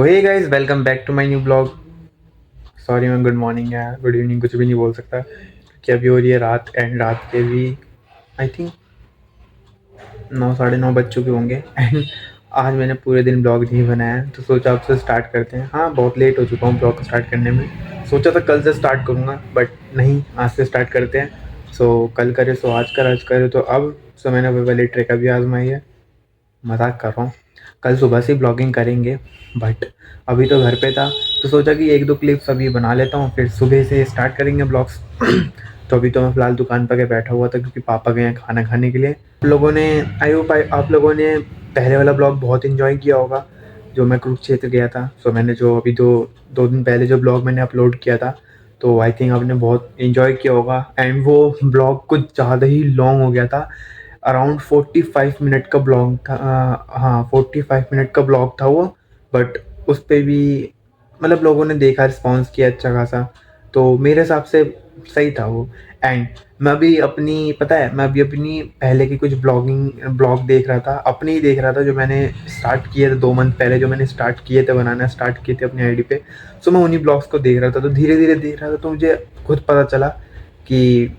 Hey guys, welcome back to my new blog. Sorry, मैं good morning या good evening कुछ भी नहीं बोल सकता कि अभी हो रही है रात। एंड रात के भी आई थिंक 9 साढ़े 9 बज चुके होंगे। एंड आज मैंने पूरे दिन ब्लॉग नहीं बनाया तो सोचा आपसे स्टार्ट करते हैं। हाँ, बहुत लेट हो चुका हूँ ब्लॉग स्टार्ट करने में। सोचा था कल से स्टार्ट करूँगा बट नहीं, आज से स्टार्ट करते हैं। सो कल करे सो आज करे तो अब। सो मैंने वो वाली ट्रिक अभी आजमाई है। मजाक कर रहा हूँ। कल सुबह से ब्लॉगिंग करेंगे बट अभी तो घर पे था तो सोचा कि एक दो क्लिप्स अभी बना लेता हूँ, फिर सुबह से स्टार्ट करेंगे ब्लॉग्स। तो अभी तो मैं फ़िलहाल दुकान पर के बैठा हुआ था क्योंकि पापा गए हैं खाना खाने के लिए। आप लोगों ने आई होप आप लोगों ने पहले वाला ब्लॉग बहुत इन्जॉय किया होगा जो मैं कुरुक्षेत्र गया था। सो मैंने जो अभी दो दिन पहले जो ब्लॉग मैंने अपलोड किया था तो आई थिंक आपने बहुत इन्जॉय किया होगा। एंड वो ब्लॉग कुछ ज़्यादा ही लॉन्ग हो गया था। अराउंड 45 मिनट का ब्लॉग था। हाँ, 45 मिनट का ब्लॉग था वो। बट उस पे भी मतलब लोगों ने देखा, रिस्पॉन्स किया अच्छा खासा। तो मेरे हिसाब से सही था वो। एंड मैं अभी अपनी पहले की कुछ ब्लॉग देख रहा था, अपने ही देख रहा था जो मैंने स्टार्ट किए थे 2 मंथ पहले, जो मैंने स्टार्ट किए थे बनाना स्टार्ट किए थे अपनी आईडी पे। सो मैं उन्हीं ब्लॉग्स को देख रहा था, तो धीरे धीरे देख रहा था तो मुझे खुद पता चला कि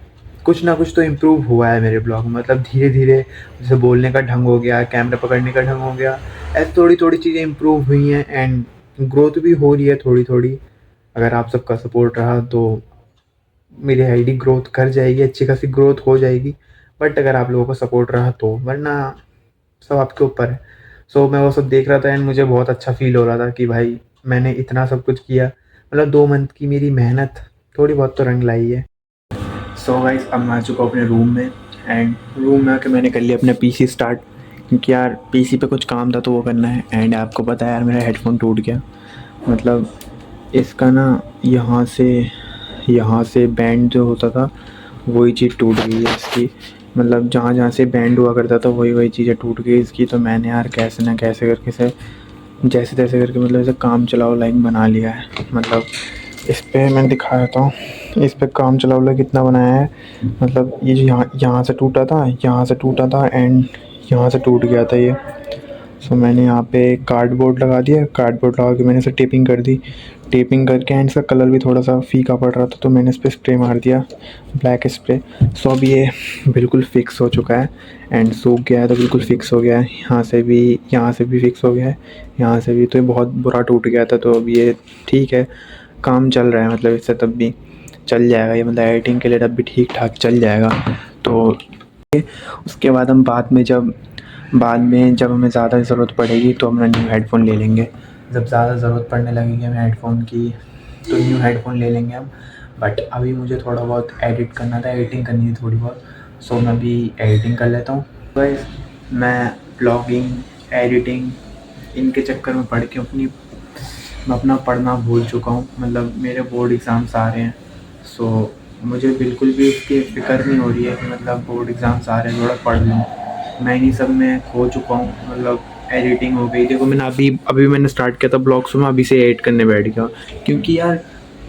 कुछ ना कुछ तो इम्प्रूव हुआ है मेरे ब्लॉग में। मतलब धीरे धीरे जैसे बोलने का ढंग हो गया, कैमरा पकड़ने का ढंग हो गया, ऐसे थोड़ी थोड़ी चीज़ें इम्प्रूव हुई हैं। एंड ग्रोथ भी हो रही है थोड़ी थोड़ी। अगर आप सबका सपोर्ट रहा तो मेरी आईडी ग्रोथ कर जाएगी, अच्छी खासी ग्रोथ हो जाएगी। बट अगर आप लोगों का सपोर्ट रहा तो, वरना सब आपके ऊपर है। सो मैं वो सब देख रहा था एंड मुझे बहुत अच्छा फील हो रहा था कि भाई मैंने इतना सब कुछ किया। मतलब 2 मंथ की मेरी मेहनत थोड़ी बहुत तो रंग लाई है। सो गाइस, अब मैं आ चुका हूँ अपने रूम में। एंड रूम में आके मैंने कर लिया अपना पीसी स्टार्ट, क्योंकि यार पीसी पे कुछ काम था तो वो करना है। एंड आपको पता है यार, मेरा हेडफोन टूट गया। मतलब इसका ना यहाँ से बैंड जो होता था वही चीज़ टूट गई है इसकी। मतलब जहाँ जहाँ से बैंड हुआ करता था वही वही चीज़ें टूट गई इसकी। तो मैंने यार कैसे ना कैसे करके से जैसे तैसे करके मतलब इसे काम चलाओ लाइक बना लिया है। मतलब इस पे मैं दिखा देता हूँ, इस पे काम चलाओ लाइक कितना बनाया है। मतलब ये जो यहाँ से टूटा था, यहाँ से टूटा था एंड यहाँ से टूट गया था ये। सो मैंने यहाँ पे कार्डबोर्ड लगा दिया, कार्डबोर्ड लगा के मैंने इसे टेपिंग कर दी। टेपिंग करके एंड इसका कलर भी थोड़ा सा फीका पड़ रहा था तो मैंने इस पर स्प्रे मार दिया, ब्लैक स्प्रे। सो अब ये बिल्कुल फिक्स हो चुका है एंड सूख गया है तो बिल्कुल फिक्स हो गया है। यहाँ से भी फिक्स हो गया है, यहाँ से भी। तो ये बहुत बुरा टूट गया था तो अब ये ठीक है, काम चल रहा है। मतलब इससे तब भी चल जाएगा ये, मतलब एडिटिंग के लिए तब भी ठीक ठाक चल जाएगा। तो उसके बाद हम बाद में जब हमें ज़्यादा ज़रूरत पड़ेगी तो हम न्यू हेडफ़ोन ले लेंगे। जब ज़्यादा ज़रूरत पड़ने लगेगी हमें हेडफ़ोन की तो न्यू हेडफ़ोन ले लेंगे हम। बट अभी मुझे थोड़ा बहुत एडिट करना था, एडिटिंग करनी थी थोड़ी बहुत। सो मैं अभी एडिटिंग कर लेता हूँ। गाइस, मैं ब्लॉगिंग, एडिटिंग इनके चक्कर में पड़ के मैं अपना पढ़ना भूल चुका हूँ। मतलब मेरे बोर्ड एग्ज़ाम्स आ रहे हैं। सो मुझे बिल्कुल भी उसकी फ़िक्र नहीं हो रही है कि मतलब बोर्ड एग्ज़ाम्स आ रहे हैं, थोड़ा पढ़ लूँ। मैं इन्हीं सब में खो चुका हूँ। मतलब एडिटिंग हो गई, देखो मैंने अभी मैंने स्टार्ट किया था ब्लॉग्स में, अभी से एडिट करने बैठ गया। क्योंकि यार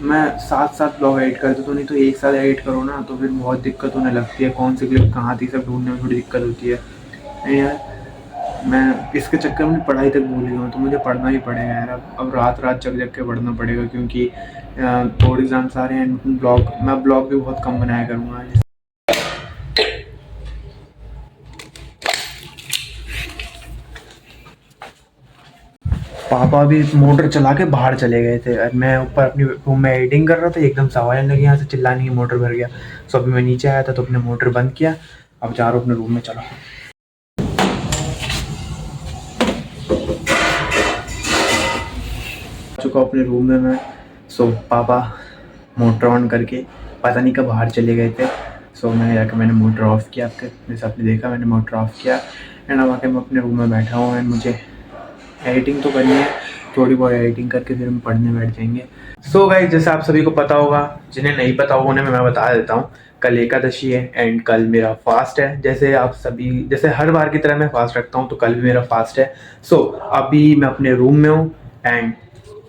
मैं साथ साथ ब्लॉग एडिट करता तो नहीं, तो एक साथ एडिट करो ना तो फिर बहुत दिक्कत होने लगती है। कौन सी क्लिप कहाँ थी सब ढूंढने में थोड़ी दिक्कत होती है। नहीं यार, मैं इसके चक्कर में पढ़ाई तक भूल गया हूँ तो मुझे पढ़ना ही पड़ेगा यार। अब रात रात जग जग के पढ़ना पड़ेगा क्योंकि बोर्ड एग्ज़ाम्स आ रहे हैं। मैं ब्लॉग भी बहुत कम बनाया करूँगा। पापा भी मोटर चला के बाहर चले गए थे और मैं ऊपर अपनी रूम में एडिटिंग कर रहा था। एकदम से आवाज़ लगी यहाँ से चिल्लाने की, मोटर भर गया। सो अभी मैं नीचे आया था तो अपने मोटर बंद किया। अब जा रहा हूँ अपने रूम में। चलो चुका अपने रूम में मैं। सो पापा मोटर ऑन करके पता नहीं कब बाहर चले गए थे। सो मैंने मोटर ऑफ़ किया। आपके जैसे आपने देखा मैंने मोटर ऑफ़ किया एंड अब आके मैं अपने रूम में बैठा हूँ। एंड मुझे एडिटिंग तो करनी है, थोड़ी बहुत एडिटिंग करके फिर हम पढ़ने बैठ जाएंगे। सो गाइस, जैसे आप सभी को पता होगा, जिन्हें नहीं पता होगा उन्हें मैं बता देता हूँ। कल एकादशी है एंड कल मेरा फास्ट है। जैसे हर बार की तरह मैं फास्ट रखता हूँ तो कल भी मेरा फास्ट है। सो अभी मैं अपने रूम में हूँ एंड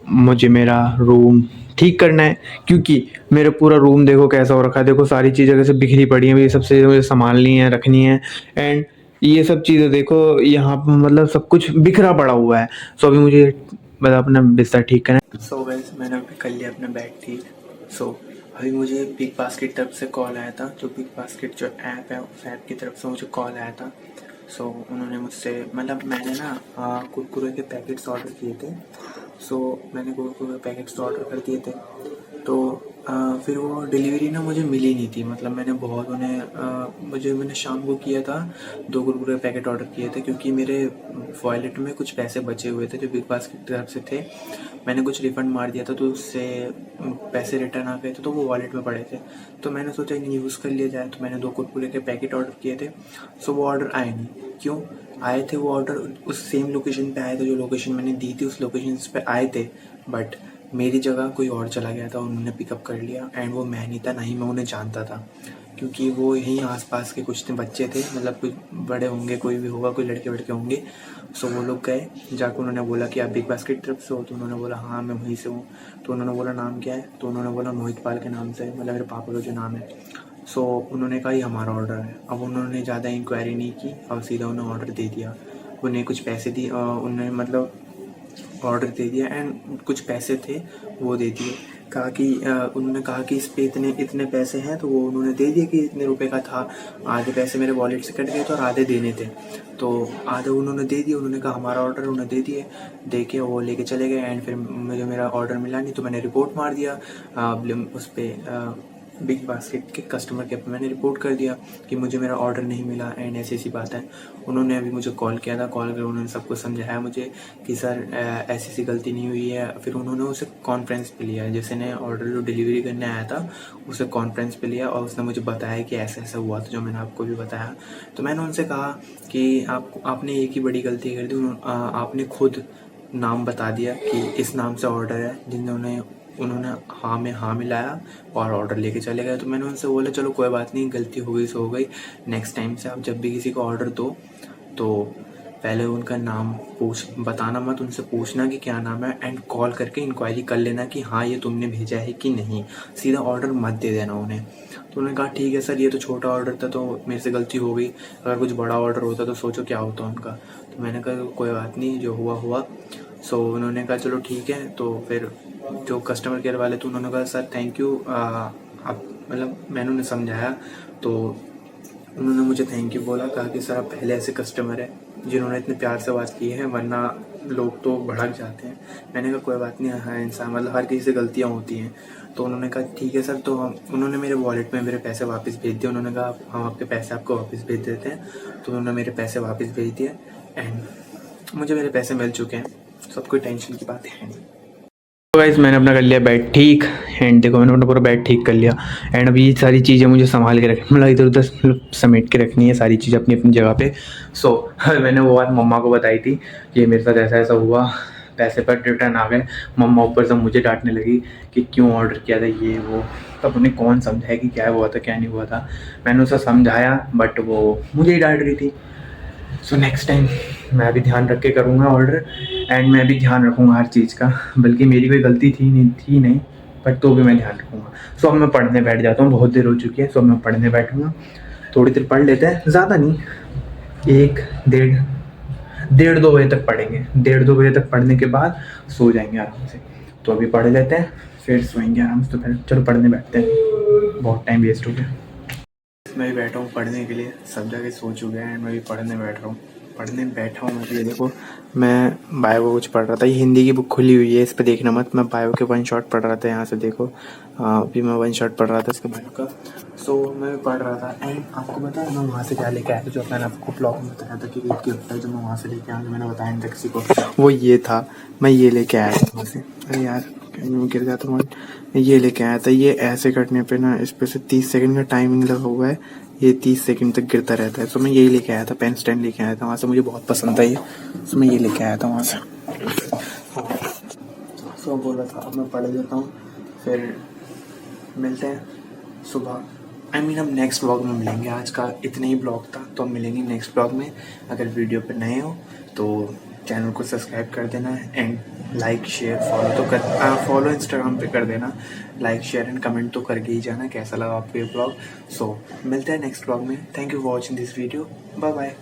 मुझे मेरा रूम ठीक करना है क्योंकि मेरा पूरा रूम देखो कैसा हो रखा है। देखो सारी चीज़ें कैसे बिखरी पड़ी हैं, ये सब चीज़ें मुझे संभालनी है, रखनी है। एंड ये सब चीज़ें देखो यहाँ पर मतलब सब कुछ बिखरा पड़ा हुआ है। सो अभी मुझे बस अपना बिस्तर ठीक करें। सो गाइस मैंने अभी कर लिया अपना बैग ठीक। सो अभी मुझे बिग बास्केट तरफ से कॉल आया था, जो बिग बास्केट जो ऐप है उस ऐप की तरफ से मुझे कॉल आया था। सो उन्होंने मुझसे मतलब मैंने ना कुरकुरे के पैकेट्स ऑर्डर किए थे। सो मैंने कुरकुरे पैकेट्स ऑर्डर कर दिए थे, तो फिर वो डिलीवरी ना मुझे मिली नहीं थी। मतलब मैंने बहुत मैंने शाम को किया था, 2 कुरकुरे पैकेट ऑर्डर किए थे, क्योंकि मेरे वॉलेट में कुछ पैसे बचे हुए थे जो बिग बास्केट की तरफ से थे। मैंने कुछ रिफ़ंड मार दिया था, तो उससे पैसे रिटर्न आ गए थे, तो वो वॉलेट में पड़े थे। तो मैंने सोचा इन्हें यूज़ कर लिया जाए, तो मैंने 2 कुरकुरे के पैकेट ऑर्डर किए थे। सो वो ऑर्डर आए नहीं। क्यों आए थे वो ऑर्डर? उस सेम लोकेशन पे आए थे, जो लोकेशन मैंने दी थी उस लोकेशन पे आए थे, बट मेरी जगह कोई और चला गया था, उन्होंने पिकअप कर लिया। एंड वो मैं नहीं था, ना ही मैं उन्हें जानता था, क्योंकि वो यहीं आसपास के कुछ बच्चे थे, मतलब कुछ बड़े होंगे, कोई भी होगा, कोई लड़के वड़के होंगे। सो वो लोग गए, जाकर उन्होंने बोला कि आप बिग बास्केट तरफ से हो? तो उन्होंने बोला हाँ मैं वहीं से हूँ। तो उन्होंने बोला नाम क्या है? तो उन्होंने बोला मोहित पाल के नाम से, मतलब मेरे पापा का जो नाम है। सो उन्होंने कहा ये हमारा ऑर्डर है। अब उन्होंने ज़्यादा इंक्वायरी नहीं की और सीधा उन्हें ऑर्डर दे दिया। उन्हें कुछ पैसे दिए, उन्हें मतलब ऑर्डर दे दिया एंड कुछ पैसे थे वो दे दिए। कहा कि उन्होंने कहा कि इस पे इतने इतने पैसे हैं, तो वो उन्होंने दे दिए कि इतने रुपए का था। आधे पैसे मेरे वॉलेट से कट गए थे और आधे देने थे, तो आधे उन्होंने दे दिए। उन्होंने कहा हमारा ऑर्डर, उन्होंने दे दिए। दे के वो लेके चले गए एंड फिर मुझे मेरा ऑर्डर मिला नहीं, तो मैंने रिपोर्ट मार दिया उस पर बिग बास्केट के कस्टमर केयर पे मैंने रिपोर्ट कर दिया कि मुझे मेरा ऑर्डर नहीं मिला एंड ऐसी ऐसी बात है। उन्होंने अभी मुझे कॉल किया था, कॉल कर उन्होंने सब कुछ समझाया मुझे कि सर ऐसी ऐसी गलती नहीं हुई है। फिर उन्होंने उसे कॉन्फ्रेंस पे लिया, जैसे ने ऑर्डर जो डिलीवरी करने आया था उसे कॉन्फ्रेंस पे लिया और उसने मुझे बताया कि ऐसा ऐसा हुआ था, जो मैंने आपको भी बताया। तो मैंने उनसे कहा कि आपने एक ही बड़ी गलती कर दी, आपने खुद नाम बता दिया कि इस नाम से ऑर्डर है, जिन्होंने उन्होंने हाँ में हाँ मिलाया और ऑर्डर लेके चले गए। तो मैंने उनसे बोला चलो कोई बात नहीं, गलती हो गई सो हो गई, नेक्स्ट टाइम से आप जब भी किसी को ऑर्डर दो तो पहले उनका नाम बताना मत, उनसे पूछना कि क्या नाम है एंड कॉल करके इंक्वायरी कर लेना कि हाँ ये तुमने भेजा है कि नहीं, सीधा ऑर्डर मत दे देना उन्हें। तो उन्होंने कहा ठीक है सर, ये तो छोटा ऑर्डर था तो मेरे से गलती हो गई, अगर कुछ बड़ा ऑर्डर होता तो सोचो क्या होता उनका। तो मैंने कहा कोई बात नहीं, जो हुआ हुआ। सो उन्होंने कहा चलो ठीक है। तो फिर जो कस्टमर केयर वाले थे उन्होंने कहा सर थैंक यू, आप मतलब मैंने उन्हें समझाया, तो उन्होंने मुझे थैंक यू बोला, कहा कि सर आप पहले ऐसे कस्टमर है जिन्होंने इतने प्यार से बात की है, वरना लोग तो भड़क जाते हैं। मैंने कहा कोई बात नहीं, हाँ इंसान मतलब हर किसी से गलतियाँ होती हैं। तो उन्होंने कहा ठीक है सर, तो उन्होंने मेरे वॉलेट में मेरे पैसे वापस भेज दिए। उन्होंने कहा हम आपके पैसे आपको वापस भेज देते हैं। तो उन्होंने मेरे पैसे वापस भेज दिए एंड मुझे मेरे पैसे मिल चुके हैं, सब कोई टेंशन की बात है नहीं। तो गाइस मैंने अपना कर लिया बैग ठीक एंड देखो मैंने अपना पूरा बैग ठीक कर लिया एंड अभी ये सारी चीज़ें मुझे संभाल के रखनी, मतलब इधर उधर समेट के रखनी है सारी चीज़ें अपनी अपनी जगह पे। सो मैंने वो बात मम्मा को बताई थी कि मेरे साथ ऐसा ऐसा हुआ, पैसे पर रिटर्न आ गए। मम्मा ऊपर से मुझे डांटने लगी कि क्यों ऑर्डर किया था ये वो। तब उन्हें कौन समझाया कि क्या हुआ था क्या नहीं हुआ था। मैंने उसे समझाया बट वो मुझे ही डांट रही थी। सो नेक्स्ट टाइम मैं भी ध्यान रख के करूँगा ऑर्डर एंड मैं भी ध्यान रखूँगा हर चीज़ का, बल्कि मेरी कोई गलती थी नहीं बट तो भी मैं ध्यान रखूँगा। सो अब मैं पढ़ने बैठ जाता हूँ, बहुत देर हो चुकी है। सो मैं पढ़ने बैठूँगा, थोड़ी देर पढ़ लेते हैं, ज़्यादा नहीं, 1 डेढ़ 2 बजे तक पढ़ेंगे। 1:30 बजे तक पढ़ने के बाद सो जाएंगे आराम से। तो अभी पढ़ लेते हैं फिर सोएंगे आराम से। तो फिर चलो पढ़ने बैठते हैं, बहुत टाइम वेस्ट हो गया। मैं भी बैठा हूँ पढ़ने के लिए, सब जगह सो चुके हैं, मैं भी पढ़ने बैठा हूँ। मैं ये देखो मैं बायो को कुछ पढ़ रहा था, ये हिंदी की बुक खुली हुई है, इस पर देखना मत। मैं बायो के 1 शॉट पढ़ रहा था, यहाँ से देखो। अभी मैं 1 शॉट पढ़ रहा था इसके बायो का। सो मैं भी पढ़ रहा था एंड आपको पता है मैं वहाँ से क्या लेके आया था, जो मैंने आपको ब्लॉग में बताया था कि वेट की होता है, जो मैं वहाँ से लेके आया, जो मैंने बताया नहीं था किसी को, वो ये था। मैं ये लेके आया था वहाँ से। अरे यार कहीं गिर जाता हूँ। ये लेके आया था, ये ऐसे करने पे ना इस पे से 30 सेकंड का टाइमिंग लगा हुआ है, ये 30 सेकंड तक गिरता रहता है। तो मैं यही लेके आया था, पेन स्टैंड लेके आया था वहाँ से, मुझे बहुत पसंद था ये। तो मैं ये लेके आया था वहाँ से। सो बोला था अब मैं पढ़ लेता हूँ, फिर मिलते हैं सुबह। अब नेक्स्ट ब्लॉग में मिलेंगे। आज का इतना ही ब्लॉग था, तो हम मिलेंगे नेक्स्ट ब्लॉग में। अगर वीडियो पर नए हो तो चैनल को सब्सक्राइब कर देना and like share follow Instagram पे कर देना। लाइक शेयर एंड कमेंट तो करके ही जाना कैसा लगा आपको ये ब्लॉग। सो मिलते हैं नेक्स्ट ब्लॉग में। Thank you for watching this video, bye bye.